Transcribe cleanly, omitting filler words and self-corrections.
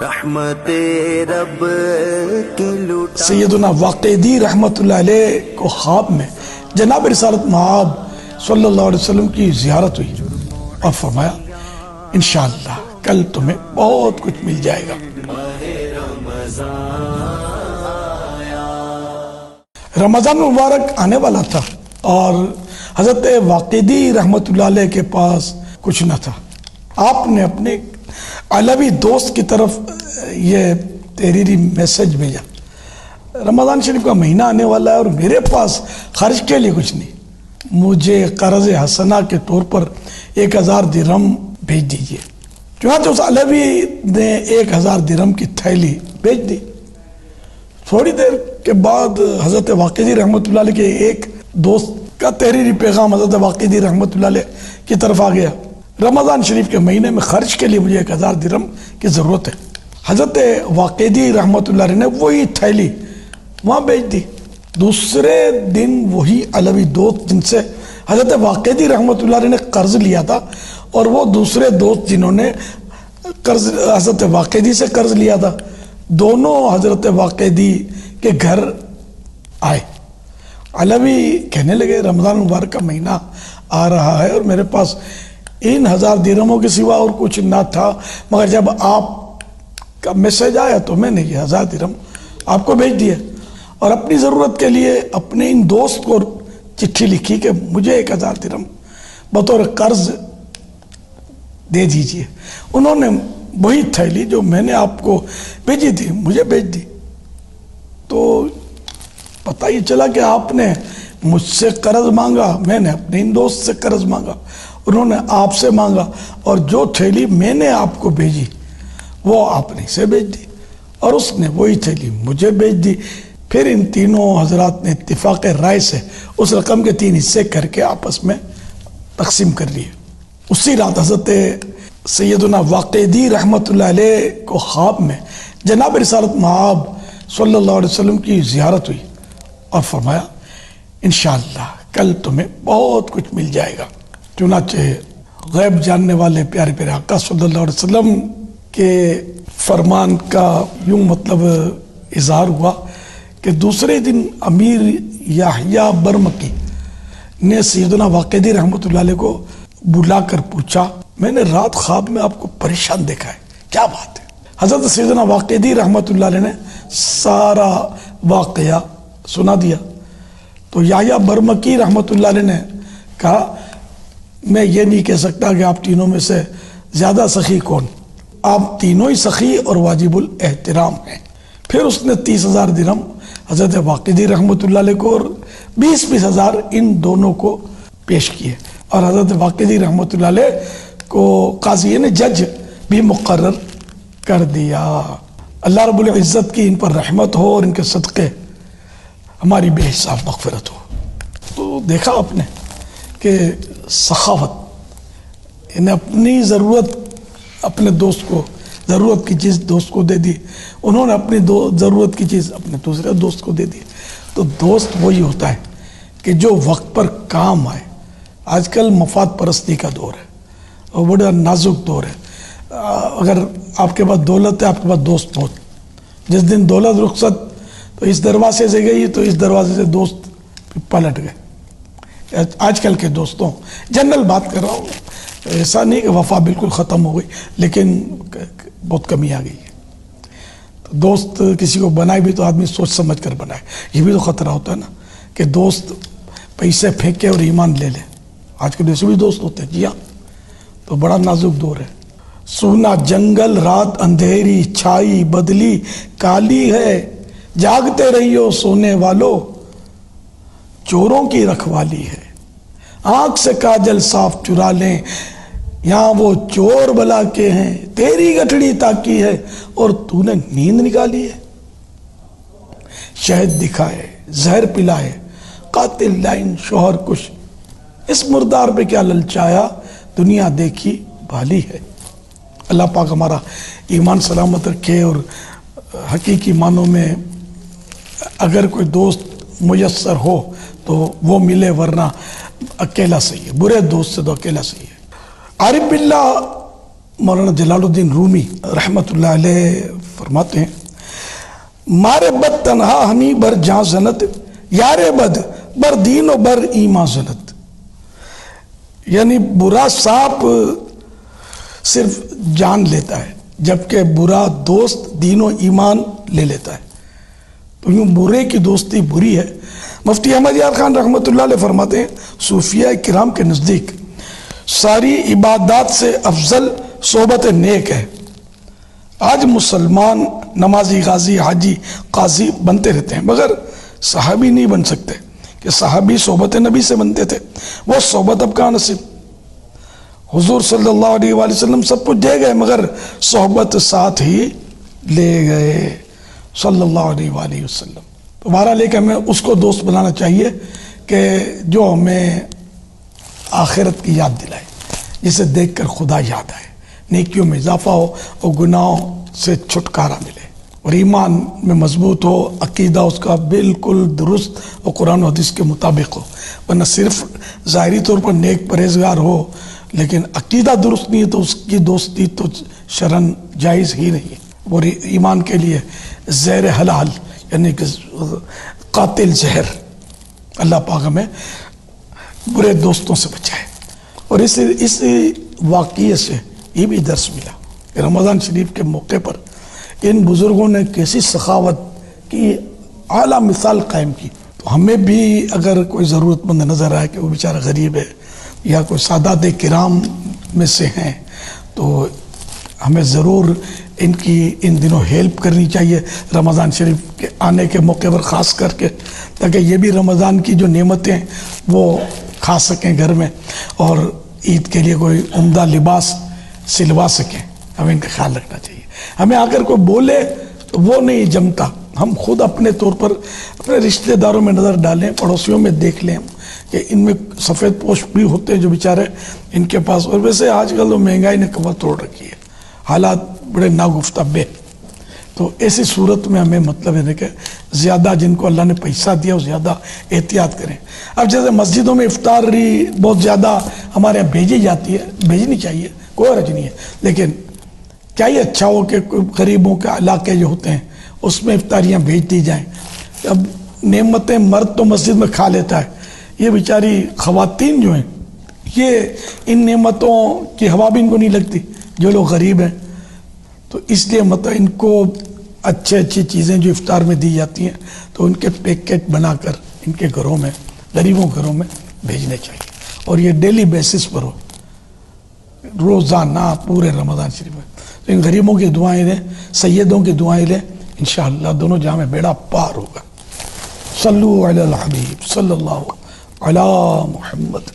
رحمت رب کی لوٹا۔ سیدنا واقعی رحمت اللہ علیہ کو خواب میں جناب رسالت مآب صلی اللہ علیہ وسلم کی زیارت ہوئی اور فرمایا انشاءاللہ کل تمہیں بہت کچھ مل جائے گا۔ رمضان مبارک آنے والا تھا اور حضرت واقعی رحمت اللہ علیہ کے پاس کچھ نہ تھا۔ آپ نے اپنے علوی دوست کی طرف یہ تحریری میسج بھیجا، رمضان شریف کا مہینہ آنے والا ہے اور میرے پاس خرچ کے لیے کچھ نہیں، مجھے قرض حسنہ کے طور پر 1000 درہم بھیج دیجئے۔ چنانچہ اس علوی نے 1000 درہم کی تھیلی بھیج دی۔ تھوڑی دیر کے بعد حضرت واقعی رحمت اللہ علیہ کے ایک دوست کا تحریری پیغام حضرت واقعی رحمت اللہ علیہ کی طرف آ گیا، رمضان شریف کے مہینے میں خرچ کے لیے مجھے 1000 درہم کی ضرورت ہے۔ حضرت واقعی رحمت اللہ علیہ نے وہی تھیلی وہاں بھیج دی۔ دوسرے دن وہی علوی دوست جن سے حضرت واقعی رحمت اللہ علیہ نے قرض لیا تھا اور وہ دوسرے دوست جنہوں نے حضرت واقعی سے قرض لیا تھا، دونوں حضرت واقعی کے گھر آئے۔ علوی کہنے لگے رمضان مبارک کا مہینہ آ رہا ہے اور میرے پاس ان 1000 درہموں کے سوا اور کچھ نہ تھا، مگر جب آپ کا میسج آیا تو میں نے یہ 1000 درہم آپ کو بھیج دیا اور اپنی ضرورت کے لیے اپنے ان دوست کو چٹھی لکھی کہ مجھے 1000 درہم بطور قرض دے دیجئے۔ انہوں نے وہی تھیلی جو میں نے آپ کو بھیجی تھی مجھے بھیج دی۔ تو پتہ یہ چلا کہ آپ نے مجھ سے قرض مانگا، میں نے اپنے ان دوست سے قرض مانگا، انہوں نے آپ سے مانگا، اور جو تھیلی میں نے آپ کو بھیجی وہ آپ نے اسے بھیج دی اور اس نے وہی تھیلی مجھے بھیج دی۔ پھر ان تینوں حضرات نے اتفاق رائے سے اس رقم کے 3 حصے کر کے آپس میں تقسیم کر لیے۔ اسی رات حضرت سیدنا واقعی رحمت اللہ علیہ کو خواب میں جناب رسالت مآب صلی اللہ علیہ وسلم کی زیارت ہوئی اور فرمایا انشاءاللہ کل تمہیں بہت کچھ مل جائے گا۔ چنانچہ غیب جاننے والے پیارے پیارے آقا صلی اللہ علیہ وسلم کے فرمان کا یوں مطلب اظہار ہوا کہ دوسرے دن امیر یحییٰ برمکی نے سیدنا واقعی رحمت اللہ علیہ کو بلا کر پوچھا، میں نے رات خواب میں آپ کو پریشان دیکھا ہے، کیا بات ہے؟ حضرت سیدنا واقعی رحمت اللہ علیہ نے سارا واقعہ سنا دیا تو یحییٰ برمکی رحمت اللہ علیہ نے کہا میں یہ نہیں کہہ سکتا کہ آپ تینوں میں سے زیادہ سخی کون، آپ تینوں ہی سخی اور واجب الاحترام ہیں۔ پھر اس نے 30,000 درہم حضرت واقعی رحمت اللہ علیہ کو اور 20,000 ان دونوں کو پیش کیے اور حضرت واقعی رحمت اللہ علیہ کو قاضی نے جج بھی مقرر کر دیا۔ اللہ رب العزت کی ان پر رحمت ہو اور ان کے صدقے ہماری بے حساب مغفرت ہو۔ تو دیکھا آپ نے کہ سخاوت، انہیں اپنی ضرورت اپنے دوست کو، ضرورت کی چیز دوست کو دے دی، انہوں نے اپنی ضرورت کی چیز اپنے دوسرے دوست کو دے دی۔ تو دوست وہی ہوتا ہے کہ جو وقت پر کام آئے۔ آج کل مفاد پرستی کا دور ہے اور بڑا نازک دور ہے۔ اگر آپ کے پاس دولت ہے، آپ کے پاس دوست بہت، جس دن دولت رخصت تو اس دروازے سے گئی تو اس دروازے سے دوست پلٹ گئے۔ آج کل کے دوستوں جنرل بات کر رہا ہوں، ایسا نہیں کہ وفا بالکل ختم ہو گئی، لیکن بہت کمی آ گئی ہے۔ تو دوست کسی کو بنائے بھی تو آدمی سوچ سمجھ کر بنائے، یہ بھی تو خطرہ ہوتا ہے نا کہ دوست پیسے پھینکے اور ایمان لے لے۔ آج کل ایسے بھی دوست ہوتے ہیں، جی ہاں، تو بڑا نازک دور ہے۔ سونا جنگل رات اندھیری چھائی بدلی کالی ہے، جاگتے رہیو سونے والو چوروں کی رکھوالی ہے، آنکھ سے کاجل صاف چرا لیں یہاں وہ چور بلا کے ہیں، تیری گٹھڑی تاکی ہے اور تو نے نیند نکالی ہے۔ شہد دکھائے زہر پلائے قاتل لائن شوہر کش، اس مردار پہ کیا للچایا دنیا دیکھی بھالی ہے۔ اللہ پاک ہمارا ایمان سلامت رکھے اور حقیقی معنوں میں اگر کوئی دوست میسر ہو تو وہ ملے، ورنہ اکیلا صحیح ہے، برے دوست سے تو اکیلا صحیح ہے۔ عارف باللہ مولانا جلال الدین رومی رحمۃ اللہ علیہ فرماتے ہیں مارے بد تنہا ہمی بر جاں زنت یار بد بر دین و بر ایمان زنت، یعنی برا سانپ صرف جان لیتا ہے جبکہ برا دوست دین و ایمان لے لیتا ہے، تو یوں برے کی دوستی بری ہے۔ مفتی احمد یار خان رحمۃ اللہ علیہ فرماتے ہیں صوفیاء کرام کے نزدیک ساری عبادات سے افضل صحبت نیک ہے۔ آج مسلمان نمازی، غازی، حاجی، قاضی بنتے رہتے ہیں مگر صحابی نہیں بن سکتے کہ صحابی صحبت نبی سے بنتے تھے، وہ صحبت اب کہاں نصیب۔ حضور صلی اللہ علیہ وآلہ وسلم سب کچھ دے گئے مگر صحبت ساتھ ہی لے گئے صلی اللہ علیہ وآلہ وسلم۔ تو بہرحال لے کے ہمیں اس کو دوست بنانا چاہیے کہ جو ہمیں آخرت کی یاد دلائے، جسے دیکھ کر خدا یاد آئے، نیکیوں میں اضافہ ہو اور گناہوں سے چھٹکارا ملے اور ایمان میں مضبوط ہو، عقیدہ اس کا بالکل درست اور قرآن و حدیث کے مطابق ہو، ورنہ صرف ظاہری طور پر نیک پرہیزگار ہو لیکن عقیدہ درست نہیں ہے تو اس کی دوستی تو شرعاً جائز ہی نہیں ہے۔ اور ایمان کے لیے زہر حلال یعنی کہ قاتل زہر، اللہ پاک ہمیں برے دوستوں سے بچائے۔ اور اس واقعے سے یہ بھی درس ملا کہ رمضان شریف کے موقع پر ان بزرگوں نے کیسی سخاوت کی اعلیٰ مثال قائم کی، تو ہمیں بھی اگر کوئی ضرورت مند نظر آئے کہ وہ بیچارہ غریب ہے یا کوئی سادات کرام میں سے ہیں تو ہمیں ضرور ان کی ان دنوں ہیلپ کرنی چاہیے رمضان شریف کے آنے کے موقع پر خاص کر کے، تاکہ یہ بھی رمضان کی جو نعمتیں وہ کھا سکیں گھر میں اور عید کے لیے کوئی عمدہ لباس سلوا سکیں۔ ہمیں ان کا خیال رکھنا چاہیے۔ ہمیں اگر کوئی بولے تو وہ نہیں جمتا، ہم خود اپنے طور پر اپنے رشتہ داروں میں نظر ڈالیں، پڑوسیوں میں دیکھ لیں کہ ان میں سفید پوش بھی ہوتے ہیں جو بیچارے ان کے پاس، اور ویسے آج کل تو مہنگائی نے کمر توڑ رکھی ہے، حالات بڑے ناگفتہ بے، تو ایسی صورت میں ہمیں مطلب ہے کہ زیادہ جن کو اللہ نے پیسہ دیا وہ زیادہ احتیاط کریں۔ اب جیسے مسجدوں میں افطاری بہت زیادہ ہمارے یہاں بھیجی جاتی ہے، بھیجنی چاہیے، کوئی حرج نہیں ہے، لیکن کیا یہ اچھا ہو کہ غریبوں کے علاقے جو ہوتے ہیں اس میں افطاریاں بھیج دی جائیں۔ اب نعمتیں مرد تو مسجد میں کھا لیتا ہے، یہ بیچاری خواتین جو ہیں یہ ان نعمتوں کی ہوا بھی ان کو نہیں لگتی، جو لوگ غریب ہیں، تو اس لیے مطلب ان کو اچھی چیزیں جو افطار میں دی جاتی ہیں تو ان کے پیکٹ بنا کر ان کے گھروں میں، غریبوں گھروں میں بھیجنے چاہیے، اور یہ ڈیلی بیسس پر ہو، روزانہ پورے رمضان شریف میں۔ تو ان غریبوں کی دعائیں لیں، سیدوں کی دعائیں لیں، انشاءاللہ دونوں جہاں میں بیڑا پار ہوگا۔ صلو علی الحبیب صلی اللہ علی محمد۔